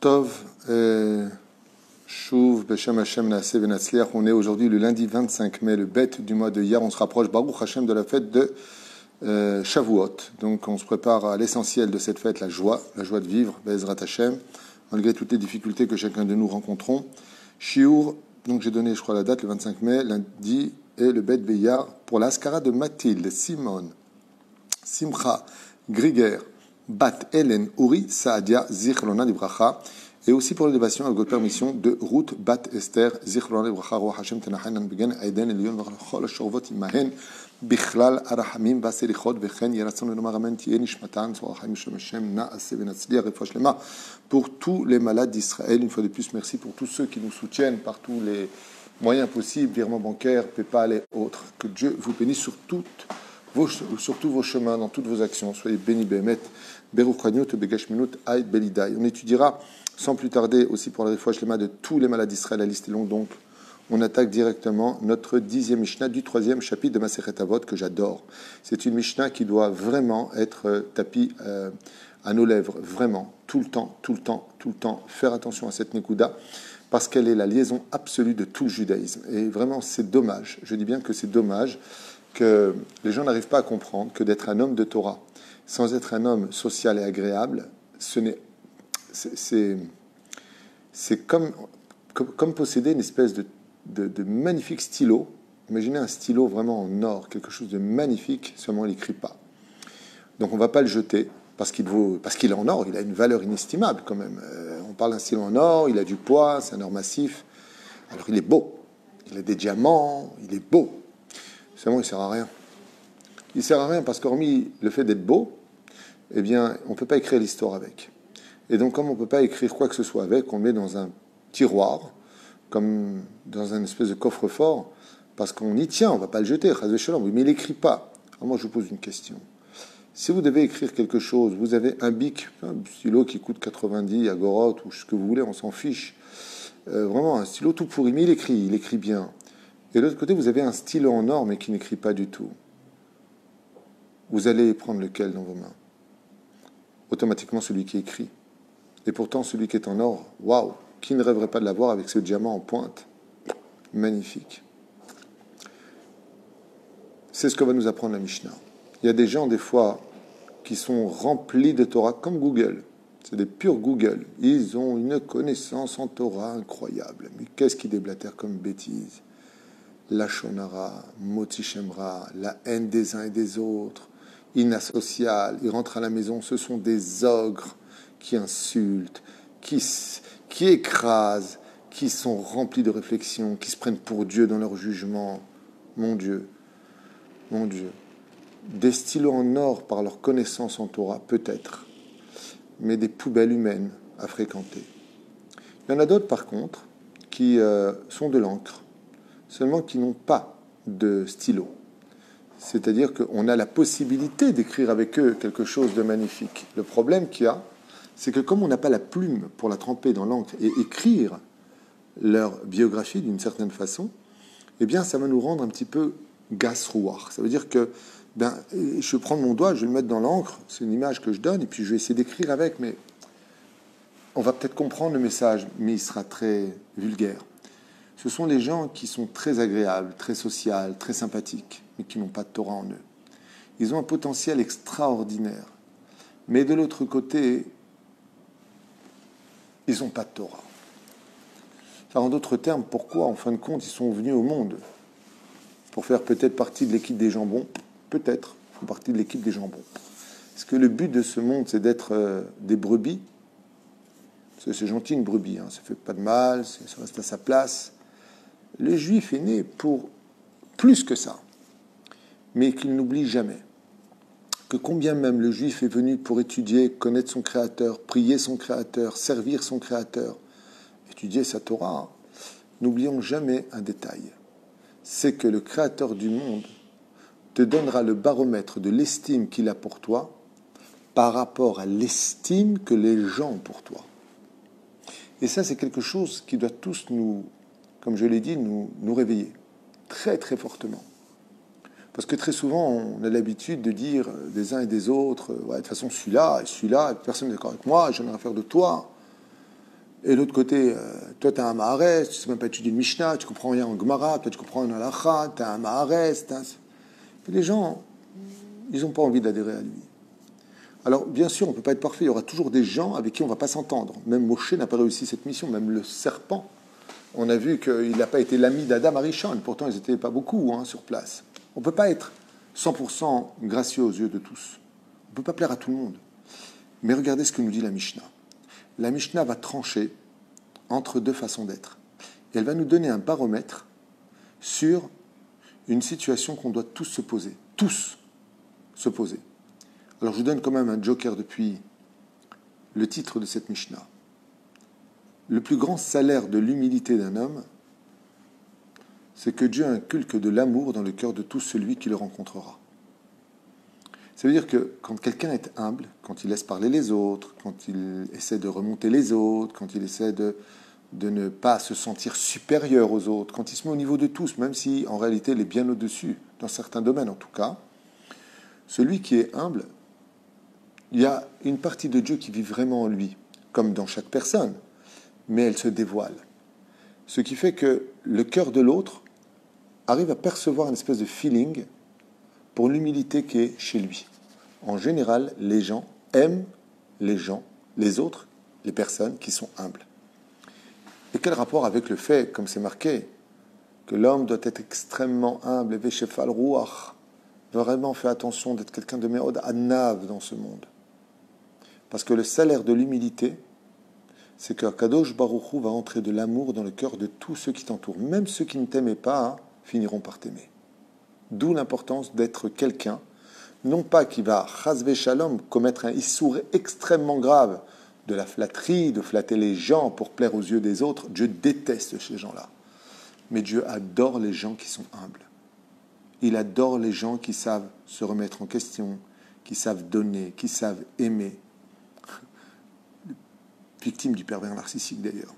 Tov, Shuv, Beshem Hashem, Naaseh Venatzliach. On est aujourd'hui le lundi 25 mai, le bête du mois de Iyar. On se rapproche, Baruch Hashem, de la fête de Shavuot. Donc on se prépare à l'essentiel de cette fête, la joie de vivre, Be'ezrat Hashem, malgré toutes les difficultés que chacun de nous rencontrons. Shiur, donc j'ai donné, je crois, la date, le 25 mai, lundi, et le bête Iyar pour l'Askara de Mathilde, Simone, Simcha, Griger, Bat Helen Uri Saadia Zichrona Libracha, et aussi pour l'élévation avec votre permission de Ruth Bat Esther Zichrona Libracha Roach Hashem Tenachanan Begen Aiden Elion Vachol Shorvot Imahen Bichlal Arahamim Vaselichot Vechen Yeratzon Lomar Amen Tiye Nishmatan Sorachim Shem Hashem Naaseh Venatzliach Refosh Lema pour tous les malades d'Israël. Une fois de plus, merci pour tous ceux qui nous soutiennent par tous les moyens possibles, virements bancaires, PayPal et autres. Que Dieu vous bénisse sur tous vos chemins, dans toutes vos actions. Soyez bénis, Bémet, Beruch Haniot, Begashminut, Aïd, Belidai. On étudiera sans plus tarder aussi pour la réfouach lema de tous les malades d'Israël. La liste est longue, donc on attaque directement notre 10e Mishnah du 3e chapitre de Masechet Avot que j'adore. C'est une Mishnah qui doit vraiment être tapie à nos lèvres, vraiment, tout le temps. Faire attention à cette Nekuda, parce qu'elle est la liaison absolue de tout le judaïsme. Et vraiment, c'est dommage, je dis bien que c'est dommage, que les gens n'arrivent pas à comprendre que d'être un homme de Torah sans être un homme social et agréable, c'est comme posséder une espèce de magnifique stylo. Imaginez un stylo vraiment en or, quelque chose de magnifique, seulement il n'écrit pas. Donc on ne va pas le jeter parce qu'il est en or, il a une valeur inestimable quand même. On parle d'un stylo en or, il a du poids, c'est un or massif. Alors il est beau, il a des diamants, il est beau. Seulement, il ne sert à rien. Il ne sert à rien parce qu'hormis le fait d'être beau, eh bien, on ne peut pas écrire l'histoire avec. Et donc, comme on ne peut pas écrire quoi que ce soit avec, on le met dans un tiroir, comme dans un espèce de coffre-fort, parce qu'on y tient, on ne va pas le jeter, oui, mais il n'écrit pas. Alors moi, je vous pose une question. Si vous devez écrire quelque chose, vous avez un bic, un stylo qui coûte 90 agorotes, ou ce que vous voulez, on s'en fiche. Vraiment, un stylo tout pourri, mais il écrit bien. Et de l'autre côté, vous avez un stylo en or, mais qui n'écrit pas du tout. Vous allez prendre lequel dans vos mains? Automatiquement, celui qui écrit. Et pourtant, celui qui est en or, waouh, qui ne rêverait pas de l'avoir avec ce diamant en pointe? Magnifique. C'est ce que va nous apprendre la Mishnah. Il y a des gens, des fois, qui sont remplis de Torah, comme Google. C'est des purs Google. Ils ont une connaissance en Torah incroyable. Mais qu'est-ce qu'ils déblatèrent comme bêtises? La shonara, moti shemra, la haine des uns et des autres, inasocial, ils rentrent à la maison, ce sont des ogres qui insultent, qui écrasent, qui sont remplis de réflexion, qui se prennent pour Dieu dans leur jugement. Mon Dieu, des stylos en or par leur connaissance en Torah, peut-être, mais des poubelles humaines à fréquenter. Il y en a d'autres, par contre, qui sont de l'encre, seulement qui n'ont pas de stylo. C'est-à-dire qu'on a la possibilité d'écrire avec eux quelque chose de magnifique. Le problème qu'il y a, c'est que comme on n'a pas la plume pour la tremper dans l'encre et écrire leur biographie d'une certaine façon, eh bien, ça va nous rendre un petit peu gasrouar. Ça veut dire que je vais prendre mon doigt, je vais le mettre dans l'encre, c'est une image que je donne, et puis je vais essayer d'écrire avec, mais on va peut-être comprendre le message, mais il sera très vulgaire. Ce sont les gens qui sont très agréables, très sociaux, très sympathiques, mais qui n'ont pas de Torah en eux. Ils ont un potentiel extraordinaire. Mais de l'autre côté, ils n'ont pas de Torah. Alors, en d'autres termes, pourquoi, en fin de compte, ils sont venus au monde? Pour faire peut-être partie de l'équipe des jambons? Peut-être, ils font partie de l'équipe des jambons. Est-ce que le but de ce monde, c'est d'être des brebis? Parce que c'est gentil, une brebis, hein, ça ne fait pas de mal, ça reste à sa place. Le juif est né pour plus que ça, mais qu'il n'oublie jamais que combien même le juif est venu pour étudier, connaître son Créateur, prier son Créateur, servir son Créateur, étudier sa Torah, n'oublions jamais un détail. C'est que le Créateur du monde te donnera le baromètre de l'estime qu'il a pour toi par rapport à l'estime que les gens ont pour toi. Et ça, c'est quelque chose qui doit tous nous, comme je l'ai dit, nous réveiller très très fortement. Parce que très souvent, on a l'habitude de dire des uns et des autres, ouais, de toute façon, celui-là, et personne n'est d'accord avec moi, j'en ai rien à faire de toi. Et de l'autre côté, toi, tu as un Maharès, tu ne sais même pas étudier une Mishnah, tu ne comprends rien en Gemara, peut-être tu comprends un Halakha, tu as un Maharès. Et les gens, ils n'ont pas envie d'adhérer à lui. Alors, bien sûr, on ne peut pas être parfait. Il y aura toujours des gens avec qui on ne va pas s'entendre. Même Moshe n'a pas réussi cette mission, même le serpent. On a vu qu'il n'a pas été l'ami d'Adam Arishon. Pourtant, ils n'étaient pas beaucoup sur place. On ne peut pas être 100% gracieux aux yeux de tous. On ne peut pas plaire à tout le monde. Mais regardez ce que nous dit la Mishnah. La Mishnah va trancher entre deux façons d'être. Et elle va nous donner un baromètre sur une situation qu'on doit tous se poser. Tous se poser. Alors je vous donne quand même un joker depuis le titre de cette Mishnah. Le plus grand salaire de l'humilité d'un homme, c'est que Dieu inculque de l'amour dans le cœur de tout celui qui le rencontrera. Ça veut dire que quand quelqu'un est humble, quand il laisse parler les autres, quand il essaie de remonter les autres, quand il essaie de ne pas se sentir supérieur aux autres, quand il se met au niveau de tous, même si en réalité il est bien au-dessus, dans certains domaines en tout cas, celui qui est humble, il y a une partie de Dieu qui vit vraiment en lui, comme dans chaque personne, mais elle se dévoile. Ce qui fait que le cœur de l'autre arrive à percevoir une espèce de feeling pour l'humilité qui est chez lui. En général, les gens aiment les autres, les personnes qui sont humbles. Et quel rapport avec le fait, comme c'est marqué, que l'homme doit être extrêmement humble, et veshefal ruach, vraiment faire attention d'être quelqu'un de meod anav dans ce monde. Parce que le salaire de l'humilité, c'est que Kadosh Baruch Hu va entrer de l'amour dans le cœur de tous ceux qui t'entourent. Même ceux qui ne t'aimaient pas finiront par t'aimer. D'où l'importance d'être quelqu'un, non pas qui va, chasve shalom, commettre un issour extrêmement grave, de la flatterie, de flatter les gens pour plaire aux yeux des autres. Dieu déteste ces gens-là. Mais Dieu adore les gens qui sont humbles. Il adore les gens qui savent se remettre en question, qui savent donner, qui savent aimer. Victime du pervers narcissique d'ailleurs.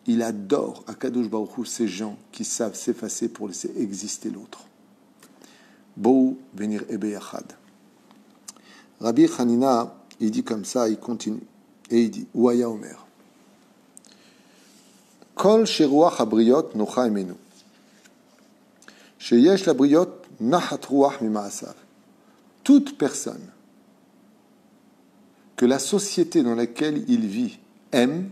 Il adore Akadosh Baruch Hu ces gens qui savent s'effacer pour laisser exister l'autre. Bou venir ebeyachad. Rabbi Hanina, il dit comme ça, il continue. Et il dit, Ouaya Omer. Kol sheruach habriot nocha emenu. Sheyesh labriot nachat ruach mimaasav. Toute personne que la société dans laquelle il vit aime,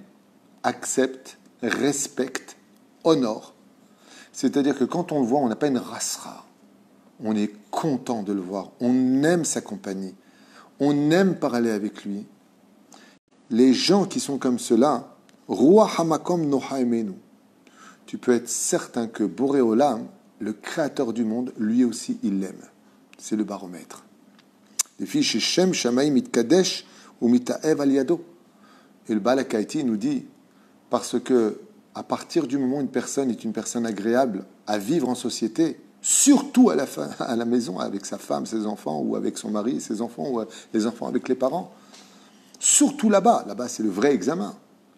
accepte, respecte, honore. C'est-à-dire que quand on le voit, on n'a pas une rasra. On est content de le voir. On aime sa compagnie. On aime parler avec lui. Les gens qui sont comme cela, Ruach hamakom nocha emenu. Tu peux être certain que Boré Olam, le créateur du monde, lui aussi, il l'aime. C'est le baromètre. Les filles chez Shem Shamaim mitkadesh ou mita'ev aliado. Et le Baal HaKaïti nous dit, parce que à partir du moment où une personne est une personne agréable à vivre en société, surtout à la maison avec sa femme, ses enfants, ou avec son mari, ses enfants, ou les enfants avec les parents, surtout là-bas c'est le vrai examen.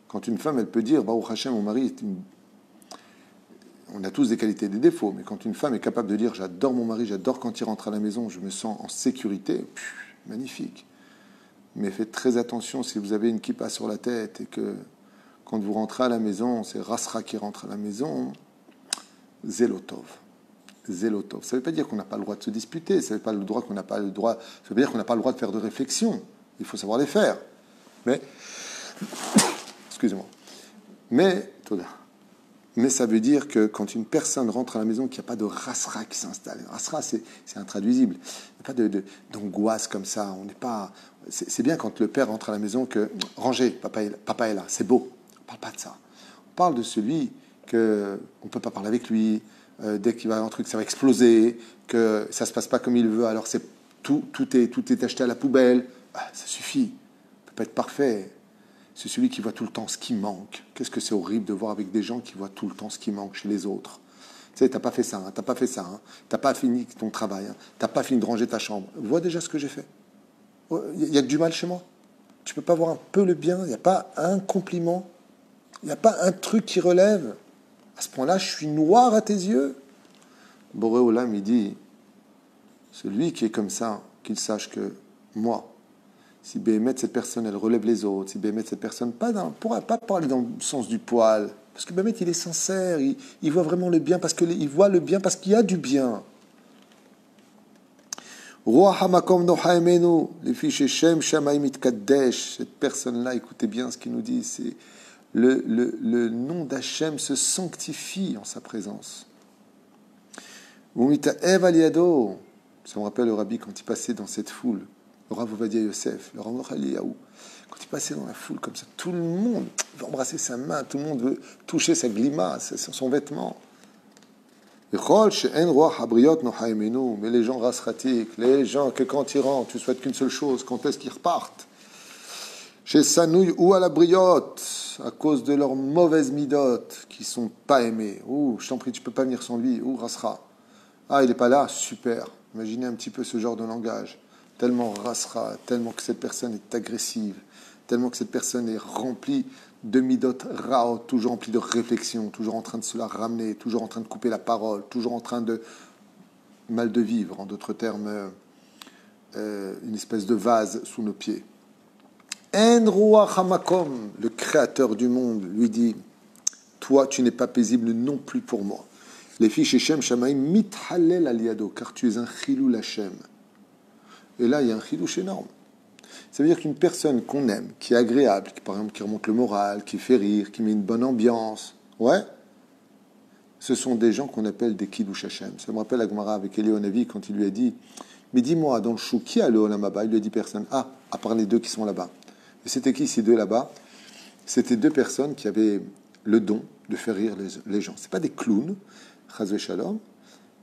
Quand une femme, elle peut dire, Baruch Hashem, mon mari est une... On a tous des qualités et des défauts, mais quand une femme est capable de dire, j'adore mon mari, j'adore quand il rentre à la maison, je me sens en sécurité, magnifique. Mais faites très attention si vous avez une kippa sur la tête et que quand vous rentrez à la maison, c'est Rasra qui rentre à la maison, Zélotov. Zélotov. Ça ne veut pas dire qu'on n'a pas le droit de se disputer, ça ne veut pas dire qu'on n'a pas le droit de faire de réflexion. Il faut savoir les faire. Mais, excusez-moi. Mais ça veut dire que quand une personne rentre à la maison, qu'il n'y a pas de rasra qui s'installe. Rasra, c'est intraduisible. Il n'y a pas d'angoisse comme ça. On n'est pas... C'est bien quand le père rentre à la maison que « Rangez, papa est là, c'est beau ». On ne parle pas de ça. On parle de celui qu'on ne peut pas parler avec lui, dès qu'il va avoir un truc, ça va exploser, que ça ne se passe pas comme il veut, alors tout est acheté à la poubelle. Ça suffit. On ne peut pas être parfait. C'est celui qui voit tout le temps ce qui manque. Qu'est-ce que c'est horrible de voir avec des gens qui voient tout le temps ce qui manque chez les autres. Tu sais, t'as pas fait ça, t'as pas fini ton travail, t'as pas fini de ranger ta chambre. Vois déjà ce que j'ai fait. Il y a que du mal chez moi. Tu peux pas voir un peu le bien. Il n'y a pas un compliment. Il n'y a pas un truc qui relève. À ce point-là, je suis noir à tes yeux. Boré Olam, il dit, celui qui est comme ça, qu'il sache que moi, si Béhémet, cette personne, elle relève les autres, si Béhémet, cette personne, pourra pas parler dans le sens du poil, parce que Béhémet, il est sincère, il voit vraiment le bien, il voit le bien parce qu'il y a du bien. Cette personne-là, écoutez bien ce qu'il nous dit, c'est le nom d'Hachem se sanctifie en sa présence. Ça me rappelle le rabbi quand il passait dans cette foule, le Rav Ovadia Yosef, le Rav Eliyahu, quand il passait dans la foule comme ça, tout le monde veut embrasser sa main, tout le monde veut toucher sa glima, son vêtement. Mais les gens rasratiques, les gens que quand ils rentrent, tu souhaites qu'une seule chose, quand est-ce qu'ils repartent? Chez Sanouille ou à la briotte, à cause de leurs mauvaises midotes qui ne sont pas aimées. Ouh, je t'en prie, tu ne peux pas venir sans lui. Ouh, rasra. Ah, il n'est pas là, super. Imaginez un petit peu ce genre de langage. Tellement rasra, tellement que cette personne est agressive, tellement que cette personne est remplie de midot rao, toujours remplie de réflexion, toujours en train de se la ramener, toujours en train de couper la parole, toujours en train de mal de vivre, en d'autres termes, une espèce de vase sous nos pieds. En Ruach HaMakom, le créateur du monde, lui dit, toi, tu n'es pas paisible non plus pour moi. Les filles chez Shem Shamaim mithallel aliado, car tu es un chilou Hashem. Et là, il y a un chilouche énorme. Ça veut dire qu'une personne qu'on aime, qui est agréable, qui, par exemple, qui remonte le moral, qui fait rire, qui met une bonne ambiance, ouais, ce sont des gens qu'on appelle des Kiddush Hashem. Ça me rappelle la Gemara avec Eliyahu Hanavi quand il lui a dit, mais dis-moi, dans le chou, qui a le Olam Haba? Il lui a dit personne. Ah, à part les deux qui sont là-bas. Et c'était qui ces deux là-bas? C'était deux personnes qui avaient le don de faire rire les gens. Ce n'est pas des clowns, Chazve Shalom.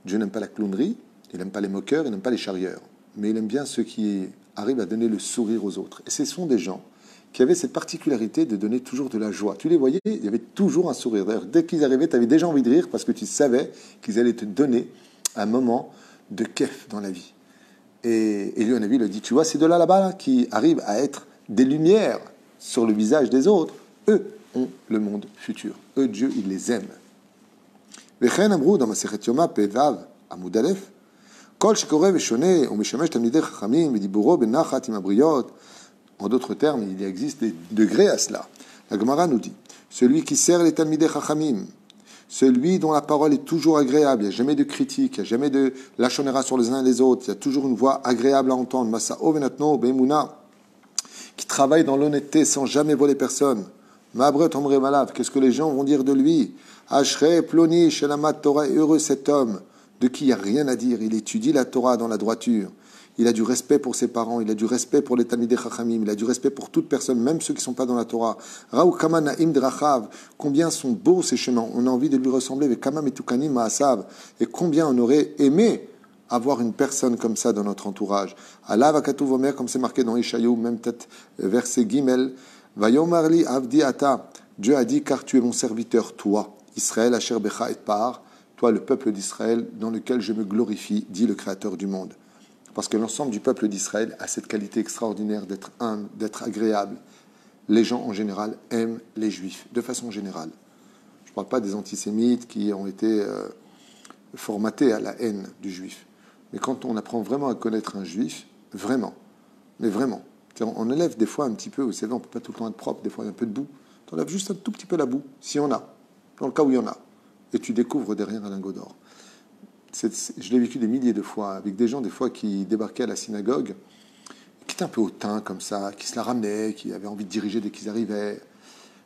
Dieu n'aime pas la clownerie, il n'aime pas les moqueurs, il n'aime pas les charrieurs. Mais il aime bien ceux qui arrivent à donner le sourire aux autres. Et ce sont des gens qui avaient cette particularité de donner toujours de la joie. Tu les voyais, il y avait toujours un sourire. D'ailleurs, dès qu'ils arrivaient, tu avais déjà envie de rire parce que tu savais qu'ils allaient te donner un moment de kef dans la vie. Et Eliyahu Hanavi le dit, tu vois, ces deux-là là-bas qui arrivent à être des lumières sur le visage des autres, eux ont le monde futur. Eux, Dieu, il les aime. Vechen amrou dans Masechet Yoma Pevav Amud Aleph. En d'autres termes, il existe des degrés à cela. La Gemara nous dit, celui qui sert les Talmidei Chachamim, celui dont la parole est toujours agréable, il n'y a jamais de critique, il n'y a jamais de lachonera sur les uns et les autres, il y a toujours une voix agréable à entendre, Masa'o venatno be'emuna, qui travaille dans l'honnêteté sans jamais voler personne. Ma'abret omre malav, qu'est-ce que les gens vont dire de lui? Ashre ploni shelamat Torah, heureux cet homme de qui il n'y a rien à dire. Il étudie la Torah dans la droiture. Il a du respect pour ses parents, il a du respect pour les Talmidei Chachamim, il a du respect pour toute personne, même ceux qui ne sont pas dans la Torah. Raou kama na'im drachav, combien sont beaux ces chemins, on a envie de lui ressembler, avec kama metukanim ma'asav, et combien on aurait aimé avoir une personne comme ça dans notre entourage. Allah vakatu vomer, comme c'est marqué dans Ishaïou, même peut-être verset Gimel, vayomarli avdi ata, Dieu a dit, car tu es mon serviteur, toi, Israël asher becha et par, toi, le peuple d'Israël, dans lequel je me glorifie, dit le Créateur du monde. Parce que l'ensemble du peuple d'Israël a cette qualité extraordinaire d'être humble, d'être agréable. Les gens, en général, aiment les Juifs, de façon générale. Je ne parle pas des antisémites qui ont été formatés à la haine du Juif. Mais quand on apprend vraiment à connaître un Juif, vraiment, mais vraiment, on enlève des fois un petit peu, vous savez, on ne peut pas tout le temps être propre, des fois il y a un peu de boue. On enlève juste un tout petit peu la boue, si on a, dans le cas où il y en a. Et tu découvres derrière un lingot d'or. Je l'ai vécu des milliers de fois, avec des gens, des fois, qui débarquaient à la synagogue, qui étaient un peu hautains, comme ça, qui se la ramenaient, qui avaient envie de diriger dès qu'ils arrivaient.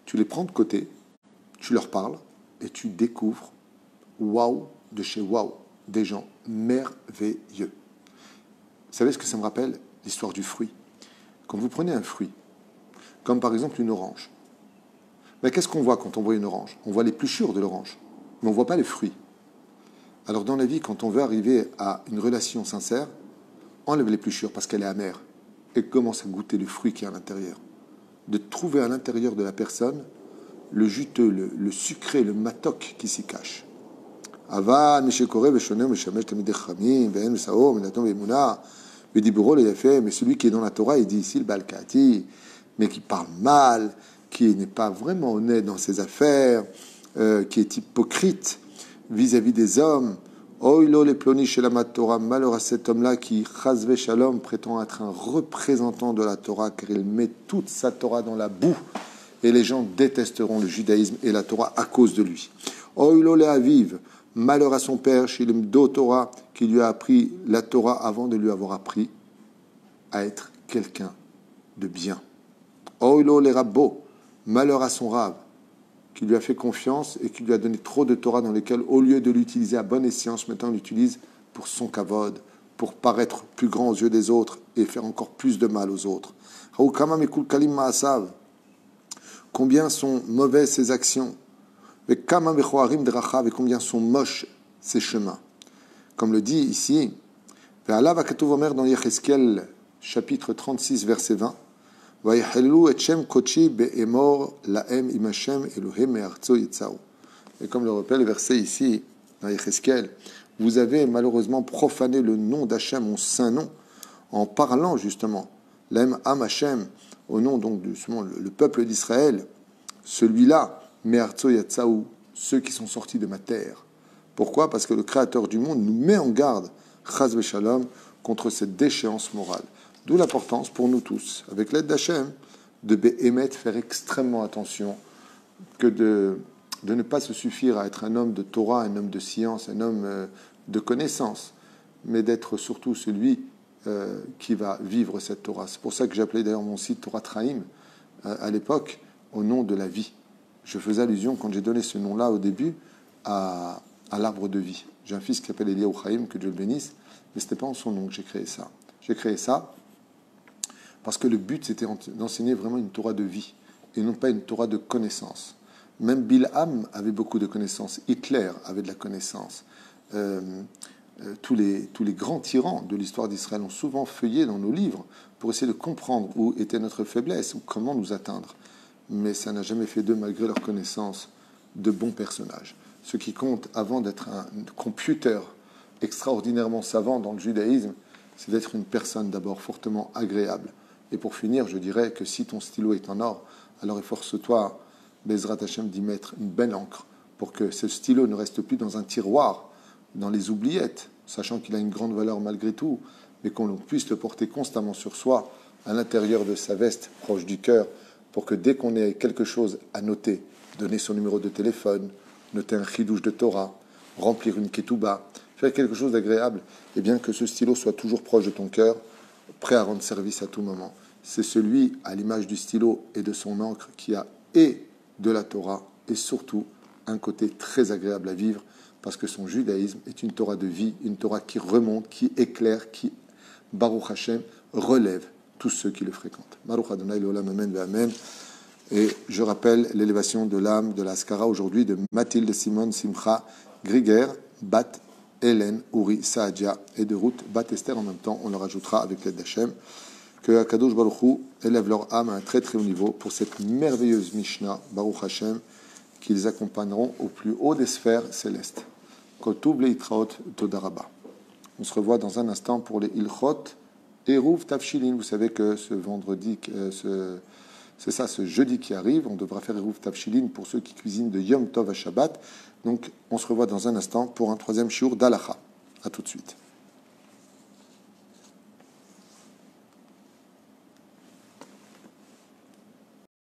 Tu les prends de côté, tu leur parles, et tu découvres, waouh, de chez waouh, des gens merveilleux. Vous savez ce que ça me rappelle? L'histoire du fruit. Quand vous prenez un fruit, comme par exemple une orange, mais qu'est-ce qu'on voit quand on voit une orange? On voit l'épluchure de l'orange, mais on ne voit pas les fruits. Alors dans la vie, quand on veut arriver à une relation sincère, enlève l'épluchure parce qu'elle est amère et commence à goûter le fruit qui est à l'intérieur. De trouver à l'intérieur de la personne le juteux, le sucré, le matok qui s'y cache. Aval, Meshekore, Beshonem, Meshamesh, Tamidei Chachamim, Ben, Mesao, Menaton, Be'emuna, Bediburo, il a fait, mais celui qui est dans la Torah, il dit ici le Balkati, mais qui parle mal, qui n'est pas vraiment honnête dans ses affaires, qui est hypocrite vis-à-vis des hommes, Oilo les ploni chez la Torah, malheur à cet homme-là qui, chazve shalom, prétend être un représentant de la Torah, car il met toute sa Torah dans la boue, et les gens détesteront le judaïsme et la Torah à cause de lui. Oilo les aviv, malheur à son père, Shilimdo Torah, qui lui a appris la Torah avant de lui avoir appris à être quelqu'un de bien. Oilo les rabbo, malheur à son rab, qui lui a fait confiance et qui lui a donné trop de Torah dans lesquelles, au lieu de l'utiliser à bon escient, maintenant on l'utilise pour son kavod, pour paraître plus grand aux yeux des autres et faire encore plus de mal aux autres. Combien sont mauvaises ses actions, et combien sont moches ses chemins. Comme le dit ici, dans Yecheskel, chapitre 36, verset 20, et comme le rappelle le verset ici, dans Yecheskel, vous avez malheureusement profané le nom d'Hachem, mon saint nom, en parlant justement, l'Em Am Hachem, au nom donc de le peuple d'Israël, celui-là, Me'artso Yatsaou, ceux qui sont sortis de ma terre. Pourquoi ? Parce que le Créateur du monde nous met en garde, Chaz v'Shalom, contre cette déchéance morale. D'où l'importance pour nous tous, avec l'aide d'Hachem, de béhémet, faire extrêmement attention, que de ne pas se suffire à être un homme de Torah, un homme de science, un homme de connaissance, mais d'être surtout celui qui va vivre cette Torah. C'est pour ça que j'appelais d'ailleurs mon site Torah Traim à l'époque, au nom de la vie. Je faisais allusion, quand j'ai donné ce nom-là au début, à l'arbre de vie. J'ai un fils qui s'appelle Eliyahu Chaim, que Dieu le bénisse, mais ce n'était pas en son nom que j'ai créé ça. J'ai créé ça parce que le but, c'était d'enseigner vraiment une Torah de vie, et non pas une Torah de connaissance. Même Bilham avait beaucoup de connaissances, Hitler avait de la connaissance. Tous les grands tyrans de l'histoire d'Israël ont souvent feuillé dans nos livres pour essayer de comprendre où était notre faiblesse ou comment nous atteindre. Mais ça n'a jamais fait d'eux, malgré leur connaissance, de bons personnages. Ce qui compte, avant d'être un computer extraordinairement savant dans le judaïsme, c'est d'être une personne d'abord fortement agréable. Et pour finir, je dirais que si ton stylo est en or, alors efforce-toi, Bezrat Hashem, d'y mettre une belle encre pour que ce stylo ne reste plus dans un tiroir, dans les oubliettes, sachant qu'il a une grande valeur malgré tout, mais qu'on puisse le porter constamment sur soi, à l'intérieur de sa veste, proche du cœur, pour que dès qu'on ait quelque chose à noter, donner son numéro de téléphone, noter un chidouche de Torah, remplir une ketouba, faire quelque chose d'agréable, et bien que ce stylo soit toujours proche de ton cœur, prêt à rendre service à tout moment. C'est celui, à l'image du stylo et de son encre, qui a et de la Torah, et surtout un côté très agréable à vivre, parce que son judaïsme est une Torah de vie, une Torah qui remonte, qui éclaire, qui, Baruch Hashem, relève tous ceux qui le fréquentent. Baruch Adonai l'olam, amen, amen. Et je rappelle l'élévation de l'âme de l'Askara aujourd'hui de Mathilde Simone Simcha Grieger, Bat Hélène Uri Saadia et de Ruth Bat Esther en même temps. On leur ajoutera avec l'aide d'Hachem que Akadosh Baruch Hu élève leur âme à un très très haut niveau pour cette merveilleuse Mishnah, Baruch Hashem, qu'ils accompagneront au plus haut des sphères célestes. Kotub leitraot todaraba. On se revoit dans un instant pour les Ilchot Eruv Tafshilin. Vous savez que ce vendredi, ce jeudi qui arrive, on devra faire Eruv Tafshilin pour ceux qui cuisinent de Yom Tov à Shabbat. Donc, on se revoit dans un instant pour un troisième shiur d'Alacha. À tout de suite.